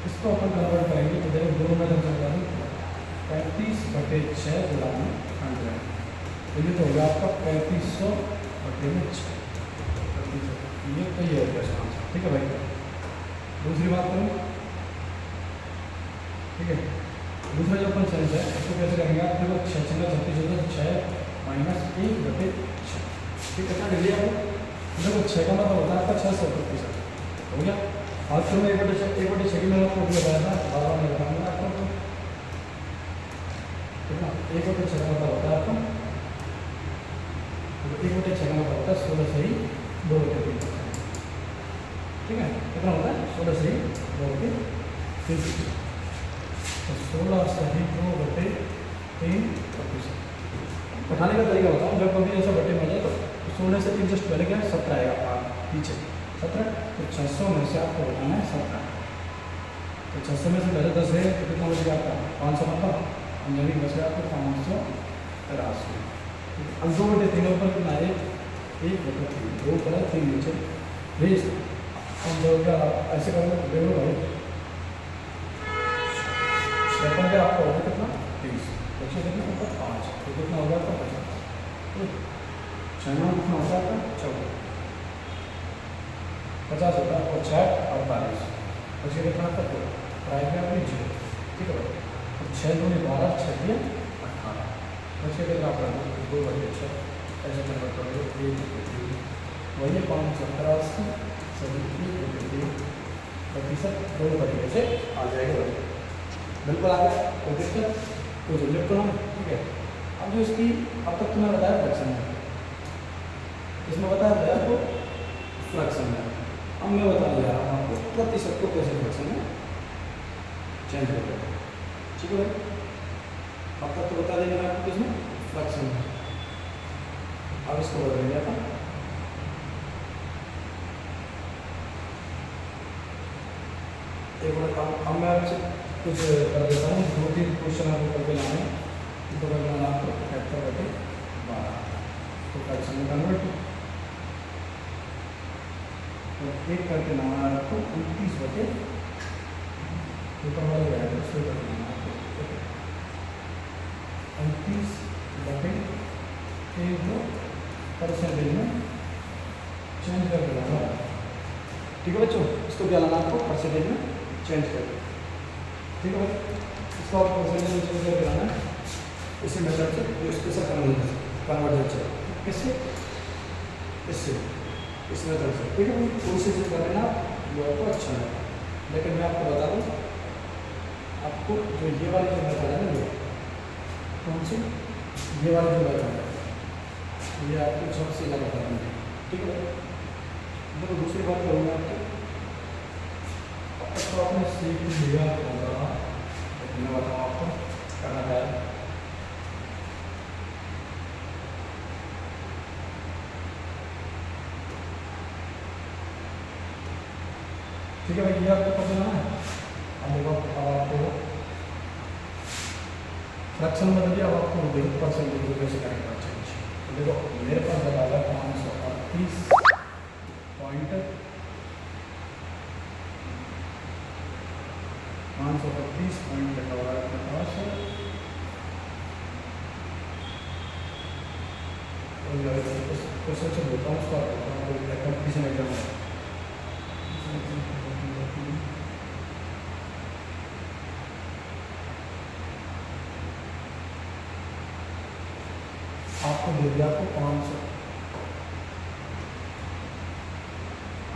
इसको अपन कन्वर्ट करेंगे तो देखो दोनों में चल रहा है 35/6 गुणा में 100, तो ये तो होगा आपका 3500/6। ये तो ये हो गया इसका आंसर। ठीक है भाई, दूसरी बात करूँ, ठीक है, दूसरा जो अपन सेंस है इसको कैसे करेंगे आप देखो, 6 6 36 होता है, 6 - 1/6। ठीक है, कितना लिया आपको, देखो 6 का मतलब होता है आपका 600% हो गया। आज तो मैं 1/6 की मैंने आपको बताया था, बार-बार नहीं बताऊंगा आपको, कितना 1/6 का मतलब होता है आपका, 1/6 का मतलब होता है 16 से ही 2/3। ठीक है, कितना होता है 16 से ही 2/3, तो 16 से ही 2/3%। उठाने का तरीका बताऊँ, जब कभी ऐसा बटे में जाए तो 16 से 3 जस्ट पहले क्या 17 आएगा पीछे 17, तो 600 में से आपको उठाना है 17, तो 600 में से पहले 10 है तो कितना बच गया आपका 500, मतलब यानी बच गया आपको 583। अब 2/3 ऊपर कितना है 1/3, 2 ऊपर 3 नीचे, भेज हम जो ऐसे करोगे तो देखो भाई 56 का आपका होगा कितना 30, बच्चे कितना होगा 5, तो कितना होगा आपका 50, 6 कितना होता है आपका 14, 50 होता है और 6 48, बच्चे कितना आपका 2 प्राइम में आपने 0। ठीक है भाई, तो 6 दूनी 12, 6 दिए 18, बच्चे कितना आपका 2/6 ऐसे कन्वर्ट करोगे 1/3, वही 583 प्रतिशत दोनों तरीके से आ जाएगा भाई, बिल्कुल आ गया कोई दिक्कत कोई झंझट तो नहीं। ठीक है, अब जो इसकी अब तक तुम्हें बताया फ्रैक्शन है, इसमें बताया गया आपको फ्रैक्शन है, अब मैं बता दिया आपको प्रतिशत को कैसे फ्रैक्शन में चेंज करें। ठीक है भाई, अब तक तो बता देंगे आपको किसमें फ्रैक्शन है, अब इसको बदलेंगे था। एक बार अब मैं आपसे कुछ कर देता हूँ, 2-3 क्वेश्चन आपको करके लाने, तो करना आपको 75/12 तो फ्रैक्शन में कन्वर्ट, तो एक करके लाना है आपको 29/, ऊपर वाले रहेगा उसको करके लाना आपको 29/1 में चेंज करके लाना है। ठीक है बच्चों, इसको क्या लाना आपको परसेंटेज में चेंज करके। ठीक है भाई, इसको आप परसेंटेज में चेंज करके लाना है इसी मेथड से, जो स्पेशल कन्वर्जन से, किससे इससे इस मेथड से। ठीक है भाई, कोशिश कर लेना जो आपको अच्छा लगा, लेकिन मैं आपको बता दूँ आपको जो ये वाली जो मेथड है ना, ये कौन सी ये वाली जो मेथड है ये आपको सबसे ज़्यादा पसंद है। ठीक है भाई, देखो दूसरी बात करूँगा आपको, अब तक तो आपने सीख लिया होगा, मैं बताऊँ आपको करना क्या है। ठीक है भाई, ये आपको पता है, अब देखो अब आपको फ्रैक्शन में बदलिए, अब आपको देखो परसेंटेज को कैसे करेंगे चेंज। तो देखो मेरे पास बता रहा है 538 पॉइंट 538 पॉइंट लिखा हुआ है अपने पास, और क्वेश्चन से बोलता हूँ उसका कंपटीशन एग्जाम है। आपको दे दिया आपको 500,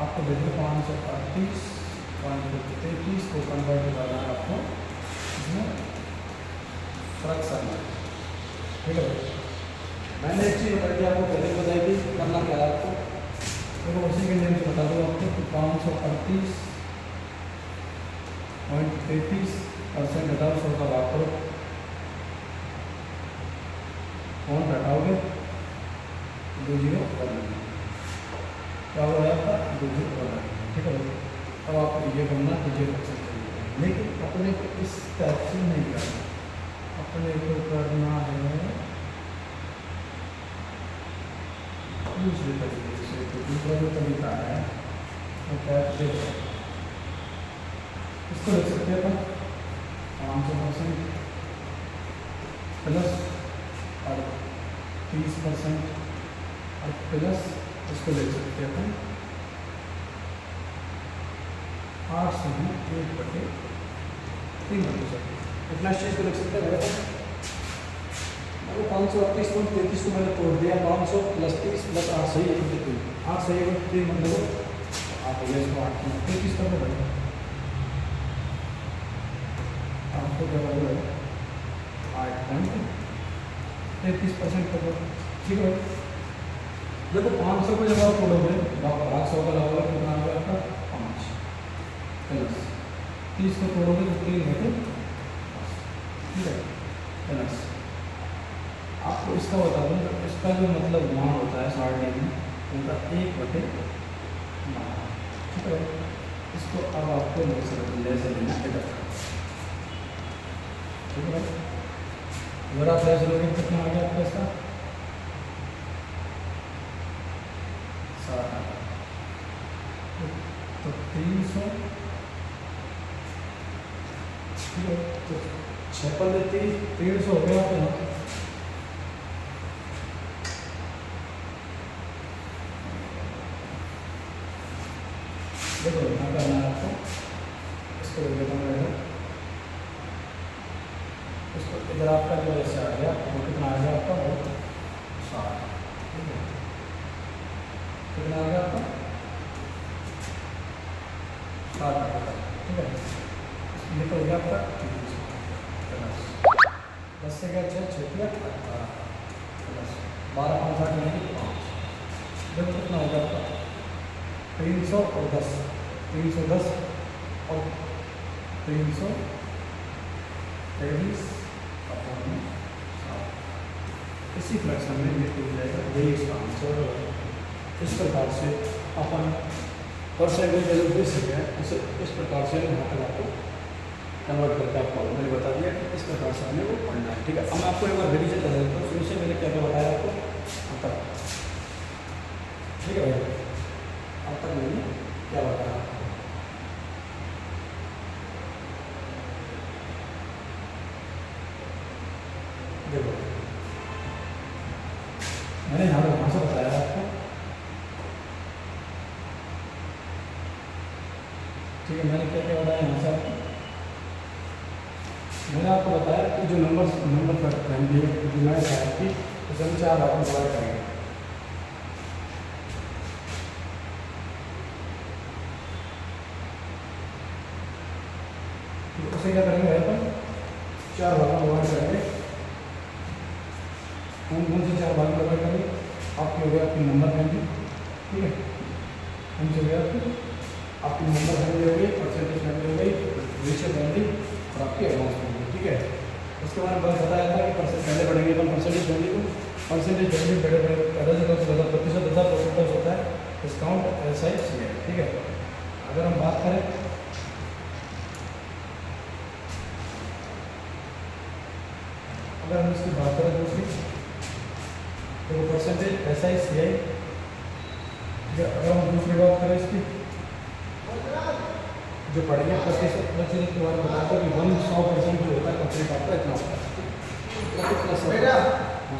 आपको दे दिया 538.33 को कन्वर्ट करना है आपको इसमें फ्रैक्शन में। ठीक है भाई, मैंने एक चीज़ बता दी आपको, पहले बताई थी करना क्या है आपको, देखो उसी के नियम से बता दूँ आपको कि 538 33% घटाओ 100 का भाग करो, कौन घटाओगे 2 जीरो और लगेंगे, क्या हो रहा है आपका 2 जीरो और लगेंगे। ठीक है, अब आपको ये करना कि ये पर्सेंट चाहिए, लेकिन अपने को इस टाइप से नहीं करना, अपने को करना है दूसरे तरीके से। तो दूसरा जो तरीका है वो क्या है, इसको लिख सकते हैं अपन 500% प्लस और 30% और प्लस इसको लिख सकते हैं अपन 8 से 1/3%। इतना चीज़ को लिख सकते हैं मेरे पास 538.33 को मैंने तोड़ दिया, 500 प्लस 30 प्लस 8 सही 1/3, 8 सही 1/3 मतलब आप भैया इसको 8 में 33 कर दो भाई, आपको क्या होगा 8.33% कर दो। ठीक है, देखो 500 को जब आप तोड़ोगे भाग 100 का लगेगा कितना आ गया आपका 5 प्लस 30 को तोड़ोगे तो 3 घटे 10। ठीक है, प्लस आपको इसका बता दूँ, इसका जो मतलब मान होता है सारणी में उनका 1/12। ठीक है, इसको अब आपको ले से लेना इधर। ठीक है, अगर आप ले चलोगे कितना आ गया आपका इसका 60, तो 300। ठीक है, तो 300 हो गया आपका। देखो यहाँ करना है आपको, इसको देता हूँ इधर, इसको इधर आपका जो ऐसे आ गया वो कितना आ गया आपका वो 60। ठीक है, कितना आ गया आपका 60 आ गया। ठीक है, ये तो हो गया आपका 10 से क्या 6 18 प्लस 12 5 8 नहीं 5। देखो कितना हो गया आपका 300 और 10, 310 और 323 अपॉन 7। इसी फ्रैक्शन में ये टूट जाएगा, यही इसका आंसर है। इस प्रकार से अपन परसेंटेज वैल्यू दे सकते हैं, इसे इस प्रकार से यहाँ पर आपको कन्वर्ट करके आपको मैंने बता दिया कि इस प्रकार से हमें वो पढ़ना है। ठीक है, अब मैं आपको एक बार रिवीजन कर देता हूँ, शुरू से मैंने क्या क्या बताया आपको अब तक। ठीक है भाई, अब तक मैंने क्या बताया आपको, देखो मैंने यहाँ पर वहाँ से बताया आपको। ठीक है, मैंने क्या क्या बताया यहाँ से आपको, मैंने आपको बताया कि जो नंबर फैमिली है जो मैं बताया कि उसे हम 4 भागों में डिवाइड करेंगे। उसे क्या करेंगे अपन 4 भागों में डिवाइड करेंगे। कौन से 4 भाग में डिवाइड करेंगे, आपकी हो गया आपकी नंबर फैमिली। ठीक है, कौन से हो गया आपकी नंबर फैमिली हो गई, परसेंटेज फैमिली हो गई, रेशियो फैमिली और आपकी एडवांस फैमिली। ठीक है, उसके बाद मैंने बताया था कि पहले बढ़ेंगे अपन परसेंटेज फैमिली को। परसेंटेज फैमिली बड़े पहले से ज़्यादा प्रतिशत 10% होता है, डिस्काउंट ऐसा ही है। ठीक है, अगर हम बात करें अगर हम इसकी बात करें दूसरी तो परसेंटेज ऐसा ही सी आई। अगर हम दूसरी बात करें इसकी जो पढ़ेंगे प्रतिशत के बारे में बताते हैं कि 100% जो होता है कंप्लीट आपका इतना होता है।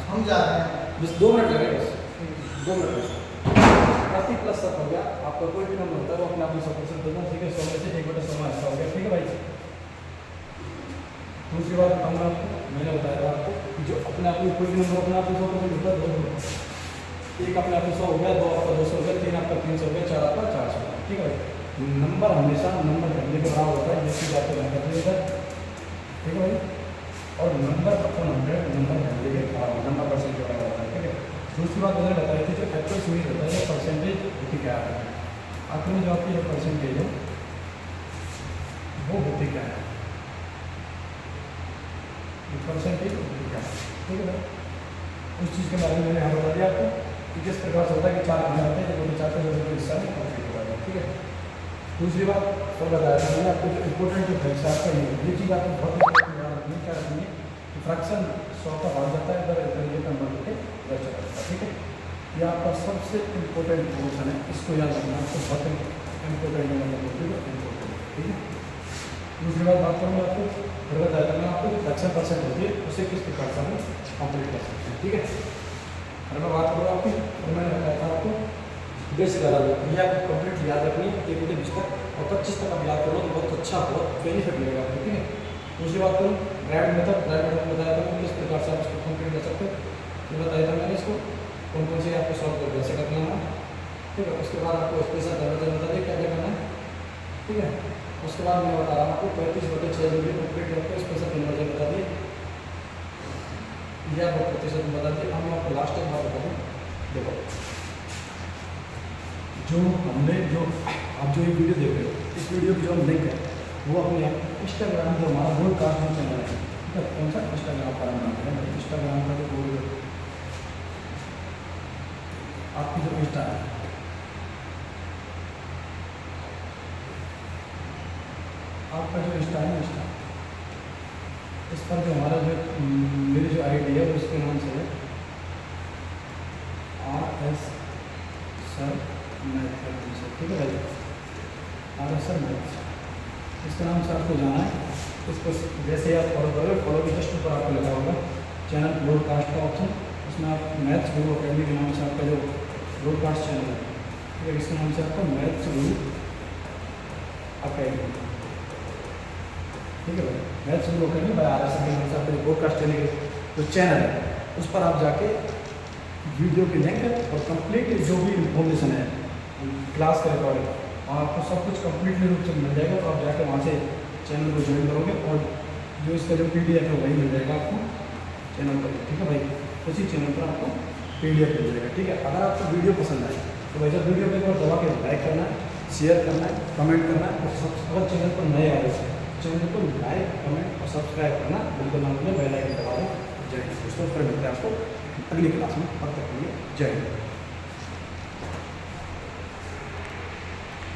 हम जा रहे हैं, बस 2 मिनट लगे, बस 2 मिनट। 80+ हो गया आपका, कोई भी नंबर होता है वो अपने आप में 100% देना। ठीक है, 100 में से 1/100 ऐसा हो गया। ठीक है भाई, दूसरी बात बताऊँगा आपको, मैंने बताया था आपको कि जो अपने आप में कोई भी नंबर अपने आप में 100% होता है, 2 नंबर, एक अपने आप में 100 हो गया, 2 आपका 200 हो गया, 3 आपका 300 हो गया, 4 आपका 400 हो गया। ठीक है भाई, नंबर हमेशा नंबर फैमिली के बराबर होता है, जिसकी बात को ध्यान रखिएगा। ठीक है भाई, और नंबर अपॉन 100 नंबर फैमिली के बराबर, नंबर परसेंट के बराबर होता है। ठीक है, दूसरी बात मैंने बताई थी जो एक्चुअल सीरीज होता है परसेंटेज होती क्या है, आखिर में जो आपकी जो परसेंटेज है वो होती क्या है। परसेंटेज क्या है, ठीक है। उस चीज़ के बारे में मैंने यहाँ बता दिया आपको कि किस प्रकार से होता है कि 4 खंड आते हैं, जब चाहते हैं तो हिस्सा में कंप्लीट हो जाएगा, ठीक है। दूसरी बात और बताया था मैंने आपको, जो इम्पोर्टेंट जो फैक्ट्स आपका ये चीज़ आपको बहुत इंपॉर्टेंट याद रखनी है। क्या रखनी है कि फ्रैक्शन 100 का भाग जाता है, इधर इधर ये कन्वर्ट होकर इधर चला जाता है, ठीक है। ये आपका सबसे इम्पोर्टेंट पोर्शन है, इसको याद रखना आपको बहुत इम्पोर्टेंट इम्पोर्टेंट, ठीक है। दूसरी बात करूँगा आपको, फिर बताया था मैं आपको फ्रैक्शन परसेंट होती है, उसे किस प्रकार से हम कंप्लीट कर सकते हैं, ठीक है। अगर मैं बात करूँ आपकी, और मैंने बताया था आपको बेसिक लगा दो, ये आपको कंप्लीट याद रखनी है 1 से 20 तक, और 25 तक आप याद करो तो बहुत अच्छा, बहुत बेनिफिट मिलेगा आपको, ठीक है। दूसरी बात करूँ ग्रैड मेथड में बताया था किस प्रकार से आप इसको कंप्लीट कर सकते हो, ये बताया था मैंने इसको कौन कौन से आपको सॉल्व कर कैसे करना है, ठीक है। उसके बाद आपको स्पेशल डायवर्जन बता दें क्या क्या करना है, ठीक है। उसके बाद मैं बता रहा हूँ आपको 35/6 जो भी कंप्लीट करके स्पेशल कन्वर्जन बता दिए, ये आपको प्रतिशत बता दिए। अब मैं आपको लास्ट एक बात बता दूँ, देखो जो हमने जो आप जो ये वीडियो देख रहे हो, इस वीडियो की जो हम लिंक है वो अपने इंस्टाग्राम जो हमारा ब्रॉडकास्ट में चैनल है, ठीक है। कौन सा इंस्टाग्राम पर नाम है, इंस्टाग्राम का जो आपकी जो इंस्टा है, आपका जो इंस्टा है इंस्टा, इस पर जो हमारा जो मेरी जो आईडी है वो इसके नाम से है RS सर मैथ, ठीक है भाई, RS सर मैथ, इसके नाम से आपको जाना है। इसको जैसे आप फॉलो करोगे, फॉलो के जस्ट ऊपर आपको लगा होगा चैनल ब्रॉडकास्ट का ऑप्शन, उसमें आप मैथ्स गुरु अकेडमी के नाम से आपका जो ब्रॉडकास्ट चैनल है, ठीक है, इसके नाम से आपका मैथ्स गुरु अकेडमी, ठीक है भाई, मैथ्स गुरु अकेडमी बाय RS के नाम से आपका ब्रॉडकास्ट चैनल जो चैनल है उस पर आप जाके वीडियो की लिंक और कंप्लीट जो भी इंफॉर्मेशन है क्लास के रिकॉर्डिंग, और आपको सब कुछ कंप्लीटली रूप से मिल जाएगा। तो आप जाके वहाँ से चैनल को ज्वाइन करोगे और जो इसका जो PDF है वही मिल जाएगा आपको चैनल पर, ठीक है भाई। उसी चैनल पर आपको PDF मिल जाएगा, ठीक है। अगर आपको वीडियो पसंद आए तो वैसे वीडियो को एक बार दबा के लाइक करना है, शेयर करना है, कमेंट करना है, और अगर चैनल पर नए आए चैनल को लाइक कमेंट और सब्सक्राइब करना बिल्कुल ना भूलें, बेल आइकन दबा दें। जय हिंद दोस्तों, फिर मिलते हैं आपको अगली क्लास में, तब तक के लिए जय हिंद।